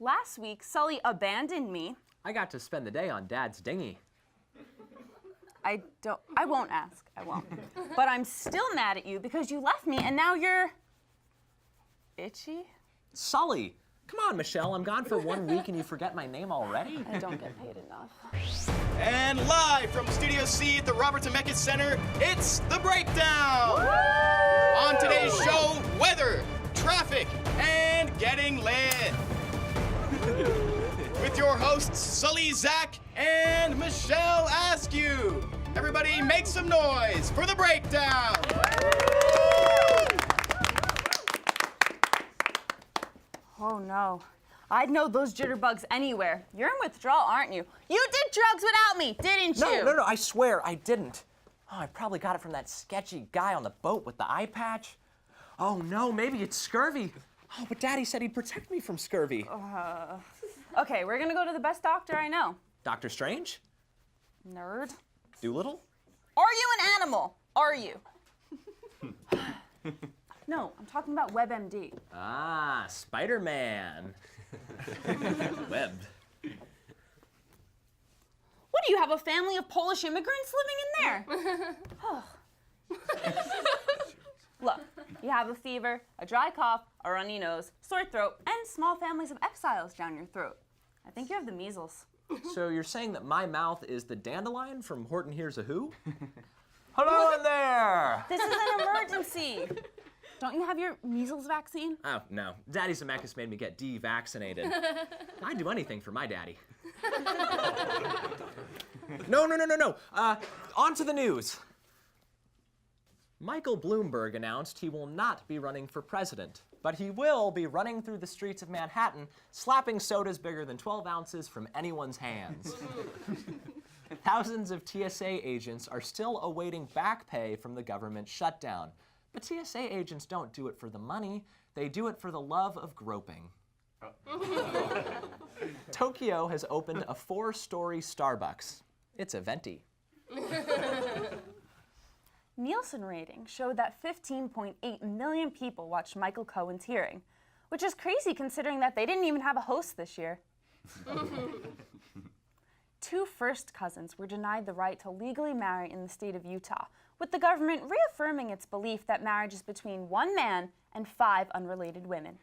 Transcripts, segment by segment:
Last week, Sully abandoned me. I got to spend the day on Dad's dinghy. I won't ask, I won't. But I'm still mad at you because you left me and now you're... itchy? Sully! Come on, Michelle, I'm gone for 1 week and you forget my name already? I don't get paid enough. And live from Studio C at the Robert Zemeckis Center, it's The Breakdown! Woo! On today's show, weather, traffic, and getting lit. With your hosts, Sully Zack and Michelle Askew. Everybody make some noise for The Breakdown! Oh no, I'd know those jitterbugs anywhere. You're in withdrawal, aren't you? You did drugs without me, didn't you? No, I swear I didn't. Oh, I probably got it from that sketchy guy on the boat with the eye patch. Oh no, maybe it's scurvy. Oh, but Daddy said he'd protect me from scurvy. Okay, we're gonna go to the best doctor I know. Dr. Strange? Nerd. Doolittle? Are you an animal? Are you? No, I'm talking about WebMD. Ah, Spider-Man. Web. What, do you have a family of Polish immigrants living in there? Oh. Look, you have a fever, a dry cough, a runny nose, sore throat, and small families of exiles down your throat. I think you have the measles. So you're saying that my mouth is the dandelion from Horton Hears a Who? Hello in there! This is an emergency. Don't you have your measles vaccine? Oh, no. Daddy Zemeckis made me get de-vaccinated. I'd do anything for my daddy. No. On to the news. Michael Bloomberg announced he will not be running for president, but he will be running through the streets of Manhattan, slapping sodas bigger than 12 ounces from anyone's hands. Thousands of TSA agents are still awaiting back pay from the government shutdown. But TSA agents don't do it for the money, they do it for the love of groping. Tokyo has opened a 4-story Starbucks. It's a venti. Nielsen ratings showed that 15.8 million people watched Michael Cohen's hearing, which is crazy considering that they didn't even have a host this year. 2 first cousins were denied the right to legally marry in the state of Utah, with the government reaffirming its belief that marriage is between 1 man and 5 unrelated women.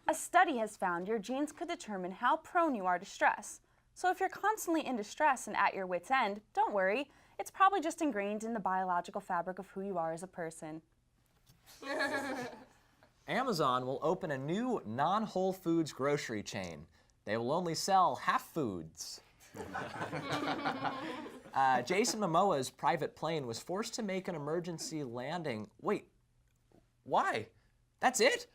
A study has found your genes could determine how prone you are to stress. So if you're constantly in distress and at your wit's end, don't worry. It's probably just ingrained in the biological fabric of who you are as a person. Amazon will open a new non-Whole Foods grocery chain. They will only sell half foods. Jason Momoa's private plane was forced to make an emergency landing. Wait, why? That's it?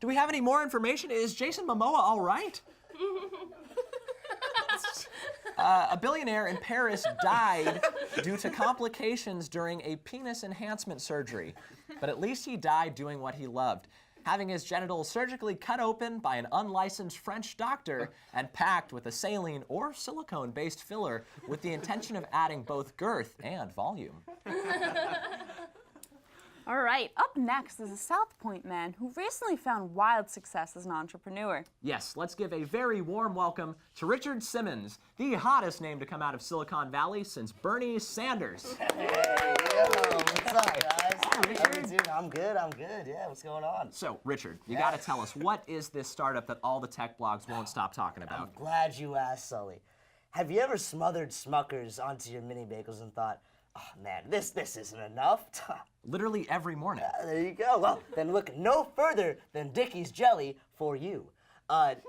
Do we have any more information? Is Jason Momoa all right? A billionaire in Paris died due to complications during a penis enhancement surgery. But at least he died doing what he loved, having his genitals surgically cut open by an unlicensed French doctor and packed with a saline or silicone-based filler with the intention of adding both girth and volume. All right, up next is a South Point man who recently found wild success as an entrepreneur. Yes, let's give a very warm welcome to Richard Simmons, the hottest name to come out of Silicon Valley since Bernie Sanders. Hey, yo, what's up, guys? How are you doing? I'm good. Yeah, what's going on? So, Richard, you gotta tell us, what is this startup that all the tech blogs won't stop talking about? I'm glad you asked, Sully. Have you ever smothered Smuckers onto your mini bagels and thought, oh man, this isn't enough? Literally every morning. There you go. Well, then look no further than Dickie's Jelly for you.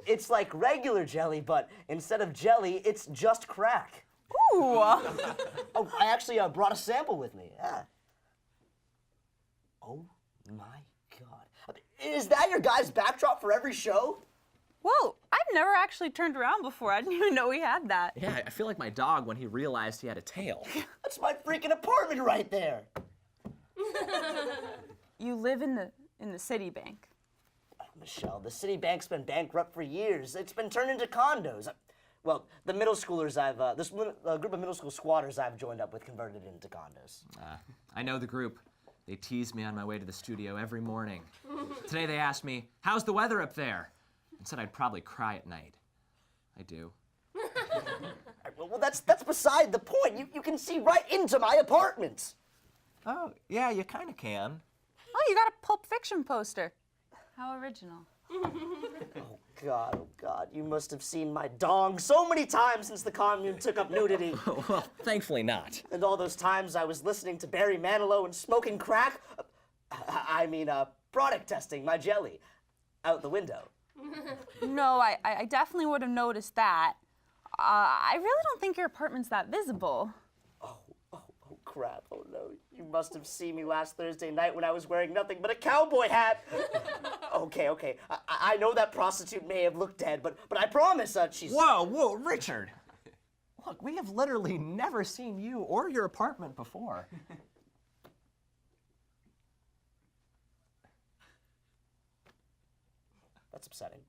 It's like regular jelly, but instead of jelly, it's just crack. Ooh! Oh, I actually brought a sample with me. Yeah. Oh my God. Is that your guys' backdrop for every show? Whoa, I've never actually turned around before. I didn't even know we had that. Yeah, I feel like my dog when he realized he had a tail. That's my freaking apartment right there. You live in the Citibank. Michelle, the Citibank's been bankrupt for years. It's been turned into condos. Well, the middle schoolers this group of middle school squatters I've joined up with converted it into condos. I know the group. They tease me on my way to the studio every morning. Today they asked me, how's the weather up there? And said I'd probably cry at night. I do. Well, that's beside the point. You can see right into my apartment. Oh, yeah, you kind of can. Oh, you got a Pulp Fiction poster. How original. Oh, God, you must have seen my dong so many times since the commune took up nudity. Well, thankfully not. And all those times I was listening to Barry Manilow and smoking crack. Product testing my jelly out the window. No, I definitely would have noticed that. I really don't think your apartment's that visible. Oh, crap. Oh, no. You must have seen me last Thursday night when I was wearing nothing but a cowboy hat. Okay. I know that prostitute may have looked dead, but I promise she's... Whoa, Richard. Look, we have literally never seen you or your apartment before. That's upsetting.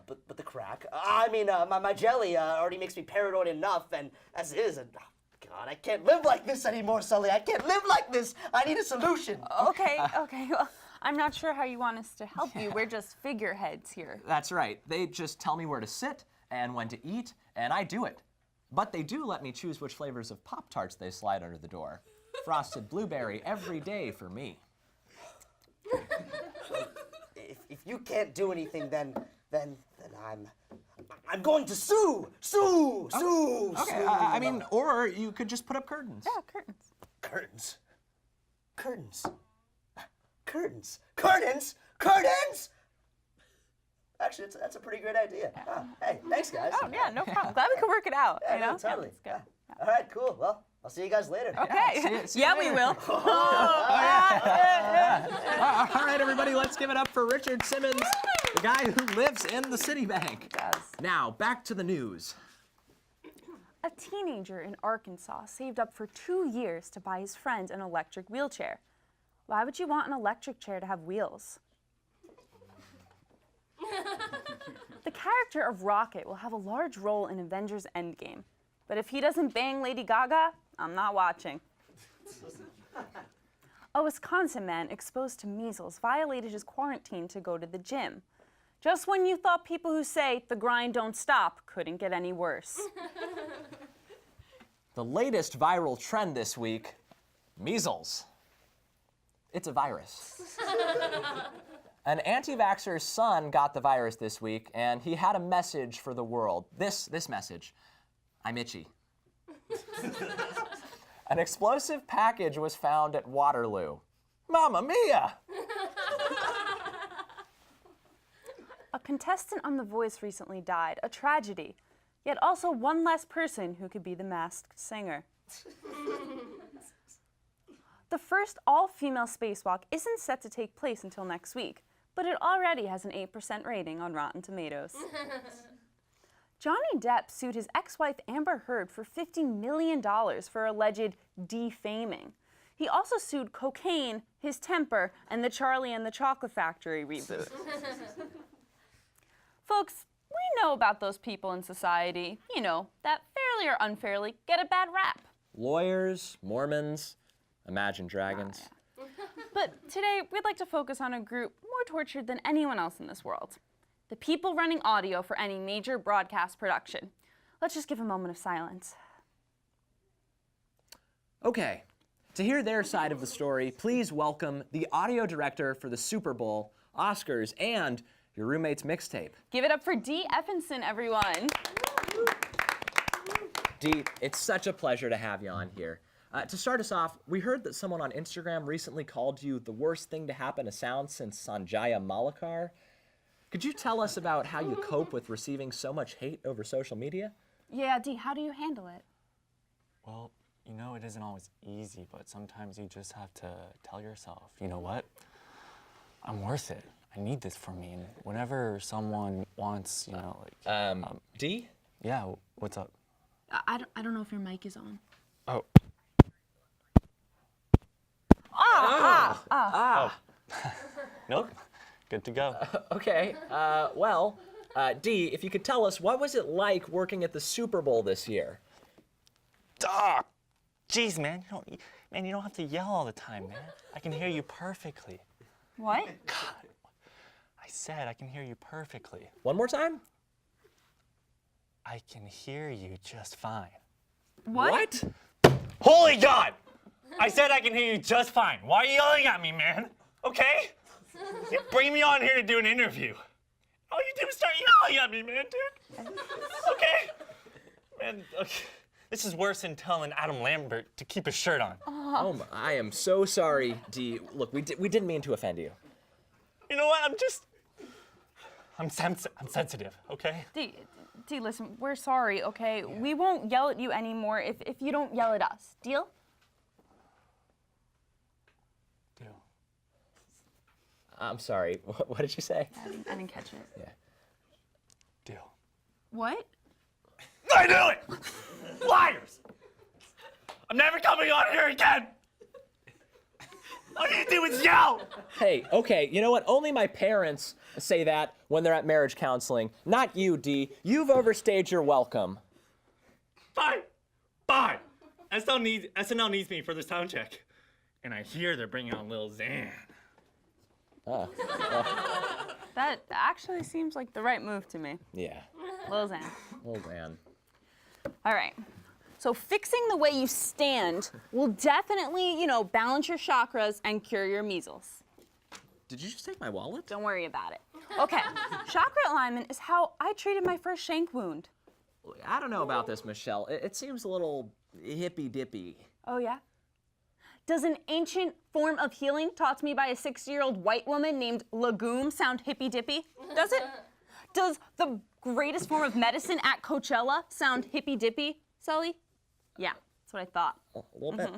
But the crack. My jelly already makes me paranoid enough, and as it is, God, I can't live like this anymore, Sully. I can't live like this. I need a solution. Okay. Well, I'm not sure how you want us to help you. We're just figureheads here. That's right. They just tell me where to sit and when to eat, and I do it. But they do let me choose which flavors of Pop-Tarts they slide under the door. Frosted blueberry every day for me. If you can't do anything, then I'm going to sue. Okay, or you could just put up curtains. Yeah, curtains. Curtains? Actually, that's a pretty great idea. Hey, thanks, guys. Oh, yeah, no problem. Glad we could work it out. Yeah, you know? no, totally. Let's go. All right, cool. Well, I'll see you guys later. Okay. See you We later. will. All right, everybody, let's give it up for Richard Simmons, the guy who lives in the Citibank. Does. Now, back to the news. A teenager in Arkansas saved up for 2 years to buy his friend an electric wheelchair. Why would you want an electric chair to have wheels? The character of Rocket will have a large role in Avengers Endgame. But if he doesn't bang Lady Gaga, I'm not watching. A Wisconsin man exposed to measles violated his quarantine to go to the gym. Just when you thought people who say the grind don't stop couldn't get any worse. The latest viral trend this week, measles. It's a virus. An anti-vaxxer's son got the virus this week, and he had a message for the world. This message: I'm itchy. An explosive package was found at Waterloo. Mamma mia! A contestant on The Voice recently died, a tragedy, yet also one less person who could be the masked singer. The first all-female spacewalk isn't set to take place until next week, but it already has an 8% rating on Rotten Tomatoes. Johnny Depp sued his ex-wife Amber Heard for $50 million for alleged defaming. He also sued cocaine, his temper, and the Charlie and the Chocolate Factory reboot. Folks, we know about those people in society, that fairly or unfairly get a bad rap. Lawyers, Mormons, Imagine Dragons. Yeah. But today, we'd like to focus on a group more tortured than anyone else in this world. The people running audio for any major broadcast production. Let's just give a moment of silence. Okay, to hear their side of the story, please welcome the audio director for the Super Bowl, Oscars, and your roommate's mixtape. Give it up for Dee Effinson, everyone. Dee, it's such a pleasure to have you on here. To start us off, we heard that someone on Instagram recently called you the worst thing to happen to sound since Sanjaya Malakar. Could you tell us about how you cope with receiving so much hate over social media? Yeah, Dee, how do you handle it? Well, it isn't always easy, but sometimes you just have to tell yourself, you know what? I'm worth it. I need this for me. And whenever someone wants, Dee? Yeah, what's up? I don't know if your mic is on. Oh. Nope. Good to go. Okay, Dee, if you could tell us, what was it like working at the Super Bowl this year? Jeez, man, you don't have to yell all the time, man. I can hear you perfectly. What? I said I can hear you perfectly. One more time? I can hear you just fine. What? Holy God! I said I can hear you just fine. Why are you yelling at me, man? Okay? You bring me on here to do an interview. All you do is start yelling at me, man, dude. Okay? Man, okay. This is worse than telling Adam Lambert to keep his shirt on. Oh, I am so sorry, Dee. Look, we didn't mean to offend you. You know what? I'm sensitive, okay? D, listen, we're sorry, okay? Yeah. We won't yell at you anymore if you don't yell at us. Deal? Deal. I'm sorry. What did you say? I didn't catch it. Yeah. Deal. What? I knew it! Liars! I'm never coming on here again! All you do is yell! Hey, okay, you know what? Only my parents say that when they're at marriage counseling. Not you, Dee. You've overstayed your welcome. Fine. SNL needs me for the sound check. And I hear they're bringing on Lil Xan. That actually seems like the right move to me. Yeah. Lil Xan. Oh, man. All right. So fixing the way you stand will definitely, balance your chakras and cure your measles. Did you just take my wallet? Don't worry about it. Okay, chakra alignment is how I treated my first shank wound. I don't know about this, Michelle. It seems a little hippy-dippy. Oh, yeah? Does an ancient form of healing taught to me by a 60-year-old white woman named Legume sound hippy-dippy? Does it? Does the greatest form of medicine at Coachella sound hippy-dippy, Sully? Yeah, that's what I thought. A little bit.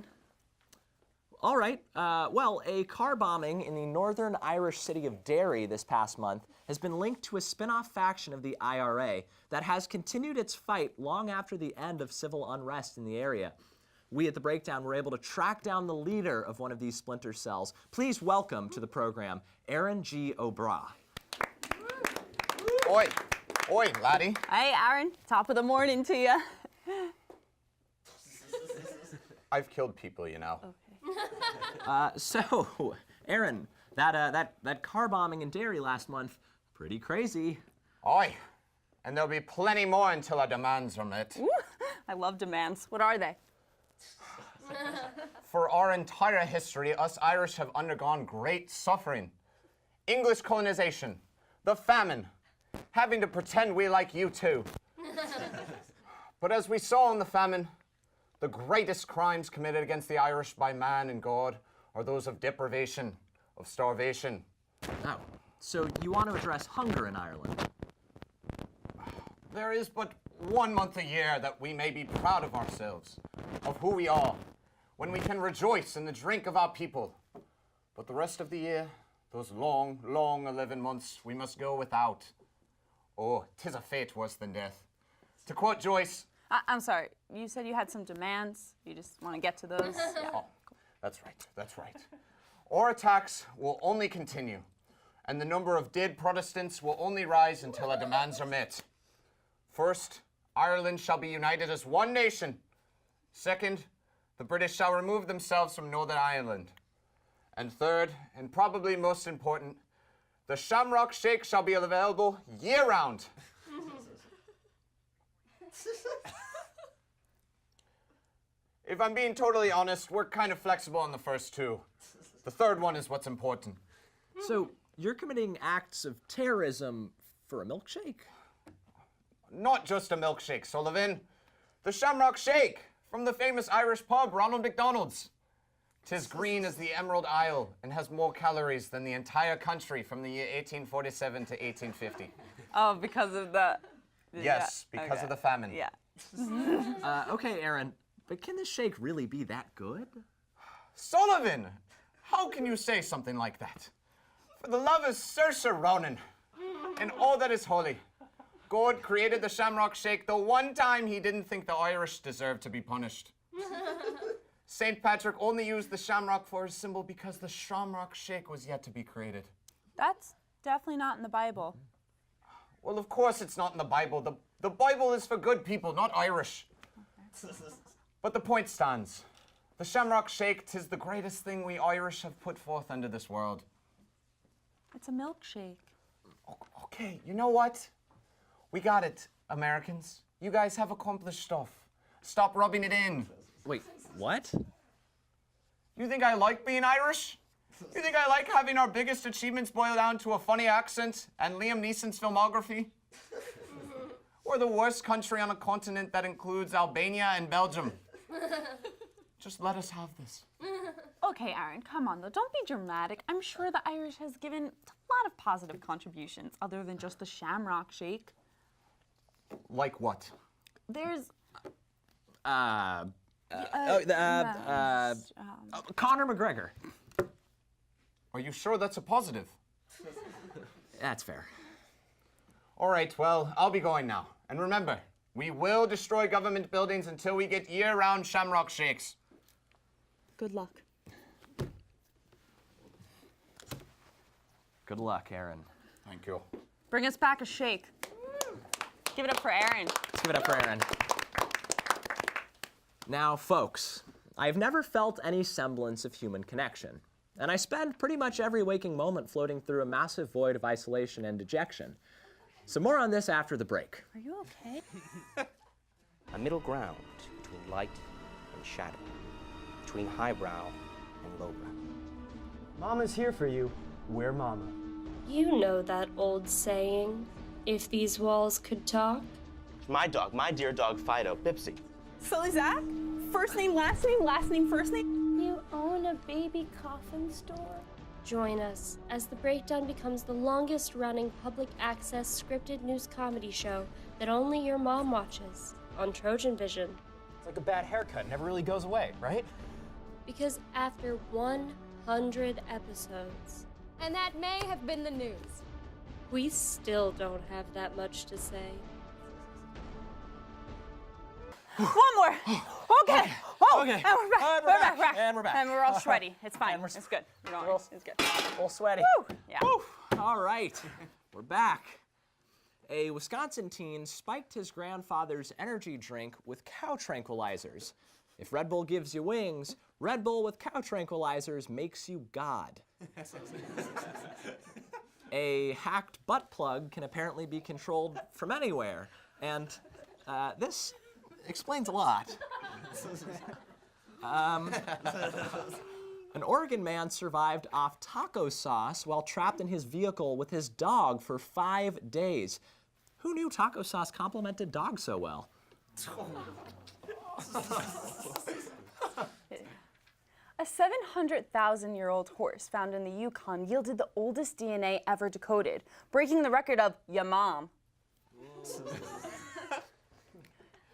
All right. Well, a car bombing in the northern Irish city of Derry this past month has been linked to a spin-off faction of the IRA that has continued its fight long after the end of civil unrest in the area. We at The Breakdown were able to track down the leader of one of these splinter cells. Please welcome to the program, Aaron G. O'Bra. Oi, laddie. Hey, Aaron. Top of the morning to you. I've killed people, you know. Okay. So, Aaron, that car bombing in Derry last month, pretty crazy. Oi, and there'll be plenty more until our demands are met. Ooh, I love demands. What are they? For our entire history, us Irish have undergone great suffering. English colonization, the famine, having to pretend we like you too. But as we saw in the famine, the greatest crimes committed against the Irish by man and God are those of deprivation, of starvation. Oh, so you want to address hunger in Ireland? There is but 1 month a year that we may be proud of ourselves, of who we are, when we can rejoice in the drink of our people. But the rest of the year, those long, long 11 months, we must go without. Oh, 'tis a fate worse than death. To quote Joyce, I'm sorry. You said you had some demands. You just want to get to those? Yeah. oh, that's right. Our attacks will only continue, and the number of dead Protestants will only rise until our demands are met. First, Ireland shall be united as one nation. Second, the British shall remove themselves from Northern Ireland. And third, and probably most important, the Shamrock Shake shall be available year-round. If I'm being totally honest, we're kind of flexible on the first two. The third one is what's important. So you're committing acts of terrorism for a milkshake? Not just a milkshake, Sullivan. The Shamrock Shake from the famous Irish pub, Ronald McDonald's. 'Tis green as the Emerald Isle and has more calories than the entire country from the year 1847 to 1850. Oh, because of the... Yes, because of the famine. Yeah. Okay, Aaron, but can this shake really be that good? Sullivan! How can you say something like that? For the love of Saoirse Ronan and all that is holy, God created the Shamrock Shake the one time he didn't think the Irish deserved to be punished. St. Patrick only used the shamrock for his symbol because the Shamrock Shake was yet to be created. That's definitely not in the Bible. Well, of course it's not in the Bible. The Bible is for good people, not Irish. But the point stands. The Shamrock Shake, 'tis the greatest thing we Irish have put forth unto this world. It's a milkshake. Okay, you know what? We got it, Americans. You guys have accomplished stuff. Stop rubbing it in. Wait, what? You think I like being Irish? You think I like having our biggest achievements boil down to a funny accent and Liam Neeson's filmography? We're the worst country on a continent that includes Albania and Belgium. Just let us have this. Okay, Aaron, come on though. Don't be dramatic. I'm sure the Irish has given a lot of positive contributions other than just the Shamrock Shake. Like what? There's Conor McGregor. Are you sure that's a positive? That's fair. All right, well, I'll be going now. And remember, we will destroy government buildings until we get year-round Shamrock Shakes. good luck. Good luck, Aaron. Thank you. Bring us back a shake. Give it up for Aaron. Let's give it up for Aaron. Now, folks, I've never felt any semblance of human connection, and I spend pretty much every waking moment floating through a massive void of isolation and dejection. So more on this after the break. Are you okay? A middle ground between light and shadow, between highbrow and lowbrow. Mama's here for you. We're Mama. You know that old saying, if these walls could talk. My dog, my dear dog Fido, Bipsy. Sully Zack? First name, last name, first name? You own a baby coffin store? Join us as The Breakdown becomes the longest running public access scripted news comedy show that only your mom watches on Trojan Vision. It's like a bad haircut, never really goes away, right? Because after 100 episodes, And that may have been the news. we still don't have that much to say. One more. Okay. Oh, Okay. and we're back. And we're back. And we're back. And we're all sweaty. It's fine. And we're It's good. You know, it's good. A little sweaty. Woo. Yeah. Woo. All right, we're back. A Wisconsin teen spiked his grandfather's energy drink with cow tranquilizers. If Red Bull gives you wings, Red Bull with cow tranquilizers makes you God. A hacked butt plug can apparently be controlled from anywhere, and this explains a lot. An Oregon man survived off taco sauce while trapped in his vehicle with his dog for 5 days. Who knew taco sauce complemented dogs so well? A 700,000-year-old horse found in the Yukon yielded the oldest DNA ever decoded, breaking the record of ya mom.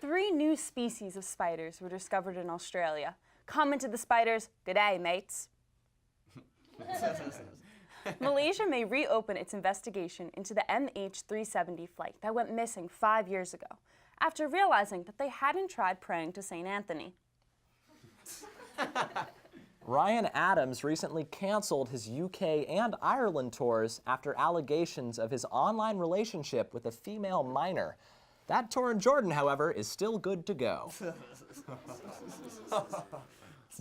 3 new species of spiders were discovered in Australia. Commented the spiders, "G'day, mates." Malaysia may reopen its investigation into the MH370 flight that went missing 5 years ago, after realizing that they hadn't tried praying to St. Anthony. Ryan Adams recently canceled his UK and Ireland tours after allegations of his online relationship with a female minor. That tour in Jordan, however, is still good to go.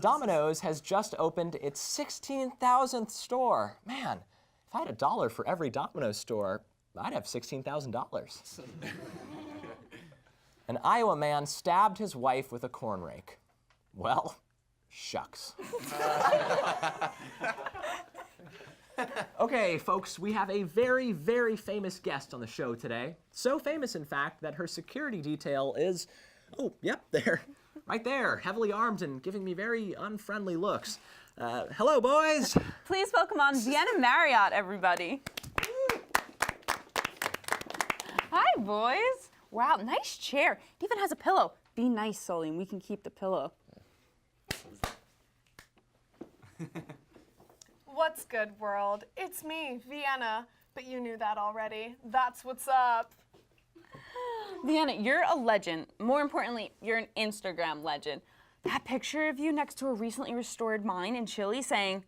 Domino's has just opened its 16,000th store. Man, if I had $1 for every Domino's store, I'd have $16,000. An Iowa man stabbed his wife with a corn rake. Well, shucks. Okay, folks, we have a very, very famous guest on the show today. So famous, in fact, that her security detail is, oh, yep, there, right there, heavily armed and giving me very unfriendly looks. Hello, boys. Please welcome on Vienna Marriott, everybody. Hi, boys. Wow, nice chair. It even has a pillow. Be nice, Sully, and we can keep the pillow. What's good, world? It's me, Vienna. But you knew that already. That's what's up. Vienna, you're a legend. More importantly, you're an Instagram legend. That picture of you next to a recently restored mine in Chile saying,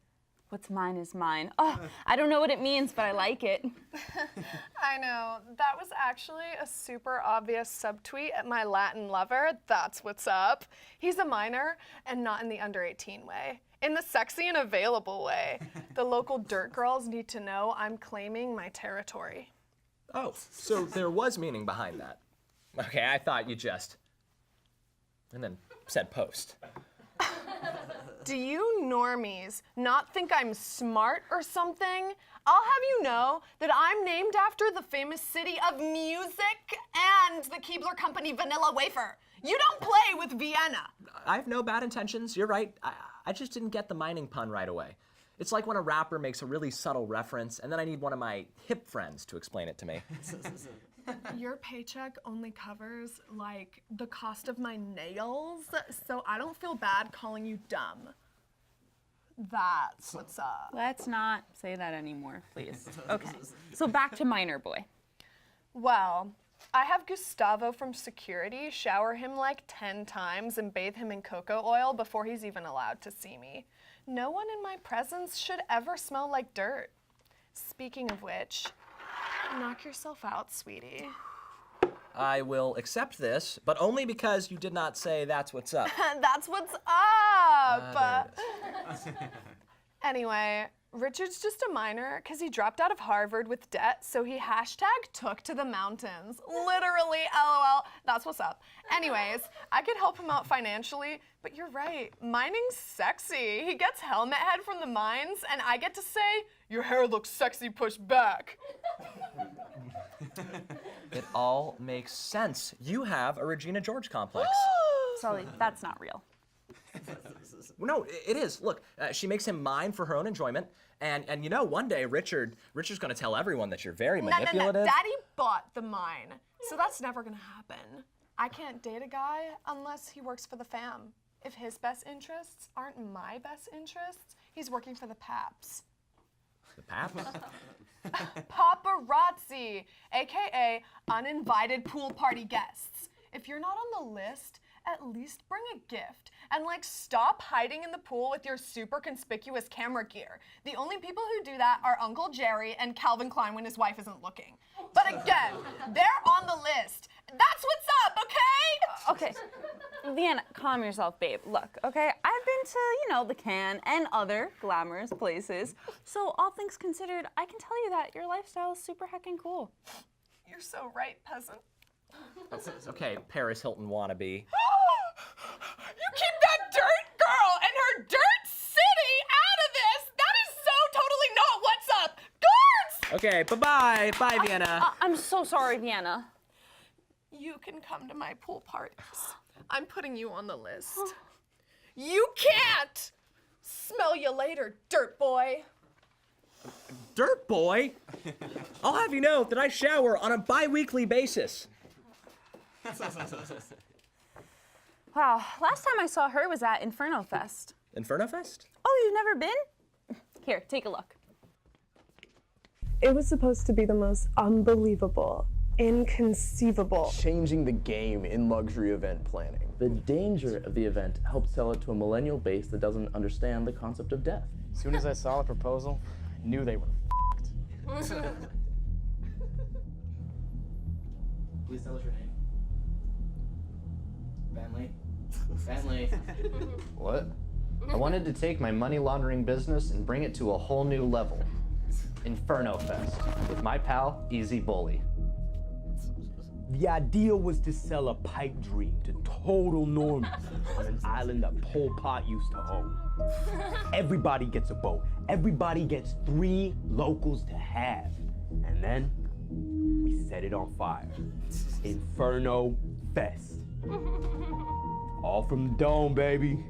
What's mine is mine. Oh, I don't know what it means, but I like it. I know. That was actually a super obvious subtweet at my Latin lover. That's what's up. He's a minor, and not in the under 18 way. In the sexy and available way. The local dirt girls need to know I'm claiming my territory. Oh, so there was meaning behind that. Okay, I thought you just... and then said post. Do you normies not think I'm smart or something? I'll have you know that I'm named after the famous city of music and the Keebler Company vanilla wafer. You don't play with Vienna. I have no bad intentions, you're right. I just didn't get the mining pun right away. It's like when a rapper makes a really subtle reference and then I need one of my hip friends to explain it to me. Your paycheck only covers, like, the cost of my nails, so I don't feel bad calling you dumb. That's what's up. Let's not say that anymore, please. Okay, so back to minor boy. Well, I have Gustavo from security shower him like 10 times and bathe him in cocoa oil before he's even allowed to see me. No one in my presence should ever smell like dirt. Speaking of which, knock yourself out, sweetie. I will accept this, but only because you did not say that's what's up. That's what's up! Anyway, Richard's just a minor because he dropped out of Harvard with debt, so he #took to the mountains. Literally, LOL, that's what's up. Anyways, I could help him out financially, but you're right, mining's sexy. He gets helmet head from the mines, and I get to say, your hair looks sexy pushed back. It all makes sense. You have a Regina George complex. Sully, that's not real. No, it is. Look, she makes him mine for her own enjoyment, and you know, one day Richard's gonna tell everyone that you're very manipulative. No, Daddy bought the mine, so that's never gonna happen. I can't date a guy unless he works for the fam. If his best interests aren't my best interests, he's working for the Paps. The Pap? Paparazzi, aka uninvited pool party guests. If you're not on the list, at least bring a gift. And like, stop hiding in the pool with your super conspicuous camera gear. The only people who do that are Uncle Jerry and Calvin Klein when his wife isn't looking. But again, they're on the list. That's what's up, okay? Okay, Vienna, calm yourself, babe. Look, okay, I've been to, the Can and other glamorous places. So all things considered, I can tell you that your lifestyle is super heckin' cool. You're so right, peasant. Okay, Paris Hilton wannabe. You keep that dirt girl and her dirt city out of this! That is so totally not what's up! Guards! Okay, bye-bye. Bye, Vienna. I'm so sorry, Vienna. You can come to my pool parties. I'm putting you on the list. You can't! Smell you later, dirt boy. Dirt boy? I'll have you know that I shower on a bi-weekly basis. Wow, last time I saw her was at Inferno Fest. Inferno Fest? Oh, you've never been? Here, take a look. It was supposed to be the most unbelievable, inconceivable. Changing the game in luxury event planning. The danger of the event helped sell it to a millennial base that doesn't understand the concept of death. As soon as I saw the proposal, I knew they were f***ed. Please tell us your name. Bentley. What? I wanted to take my money laundering business and bring it to a whole new level. Inferno Fest with my pal, Easy Bully. The idea was to sell a pipe dream to total normies on an island that Pol Pot used to own. Everybody gets a boat. Everybody gets 3 locals to have. And then we set it on fire. Inferno Fest. All from the dome, baby.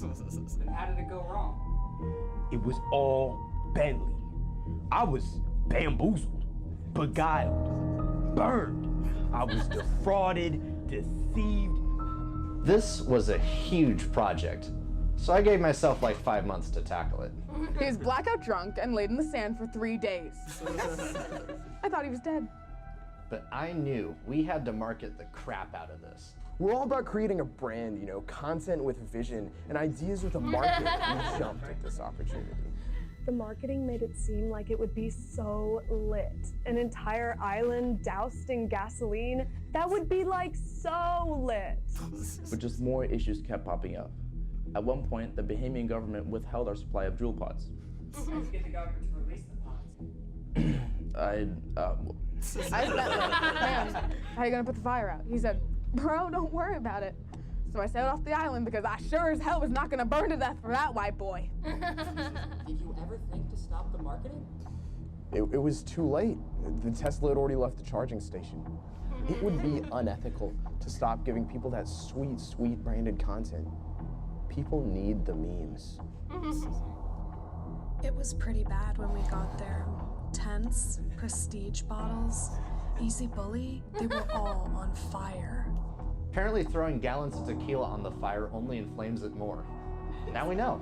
And how did it go wrong? It was all Bentley. I was bamboozled, beguiled, burned. I was defrauded, deceived. This was a huge project, so I gave myself like 5 months to tackle it. He was blackout drunk and laid in the sand for 3 days. I thought he was dead. But I knew we had to market the crap out of this. We're all about creating a brand, content with vision and ideas with a market. We jumped at this opportunity. The marketing made it seem like it would be so lit. An entire island doused in gasoline. That would be like so lit. But just more issues kept popping up. At one point, the Bahamian government withheld our supply of jewel pods. Let's get the government to release the pods. I said, man, how are you gonna put the fire out? He said, bro, don't worry about it. So I sailed off the island because I sure as hell was not gonna burn to death for that white boy. Did you ever think to stop the marketing? It was too late. The Tesla had already left the charging station. It would be unethical to stop giving people that sweet, sweet branded content. People need the memes. It was pretty bad when we got there. Tents, prestige bottles, Easy Bully, they were all on fire. Apparently throwing gallons of tequila on the fire only inflames it more. Now we know.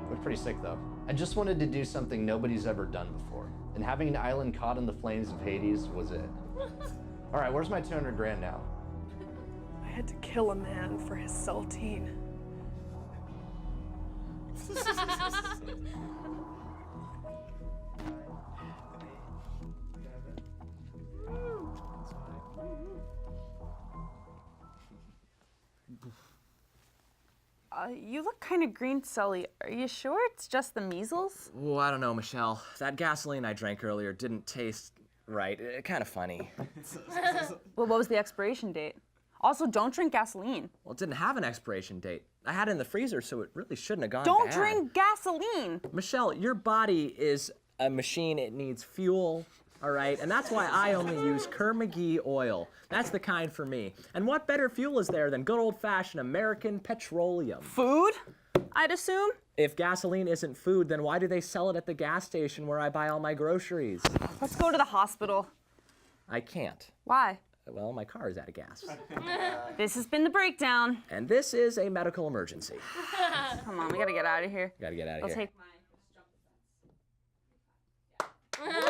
It was pretty sick though. I just wanted to do something nobody's ever done before. And having an island caught in the flames of Hades was it. All right, where's my 200 grand now? I had to kill a man for his saltine. You look kind of green, Sully. Are you sure it's just the measles? Oh, I don't know, Michelle. That gasoline I drank earlier didn't taste right. Kind of funny. Well, what was the expiration date? Also, don't drink gasoline. Well, it didn't have an expiration date. I had it in the freezer, so it really shouldn't have gone Don't bad. drink gasoline! Michelle, your body is a machine. It needs fuel, all right? And that's why I only use Kerr-McGee oil. That's the kind for me. And what better fuel is there than good old-fashioned American petroleum? Food, I'd assume? If gasoline isn't food, then why do they sell it at the gas station where I buy all my groceries? Let's go to the hospital. I can't. Why? Well, my car is out of gas. This has been The Breakdown. And this is a medical emergency. Come on, we gotta get out of here. Gotta get out of I'll here. take mine.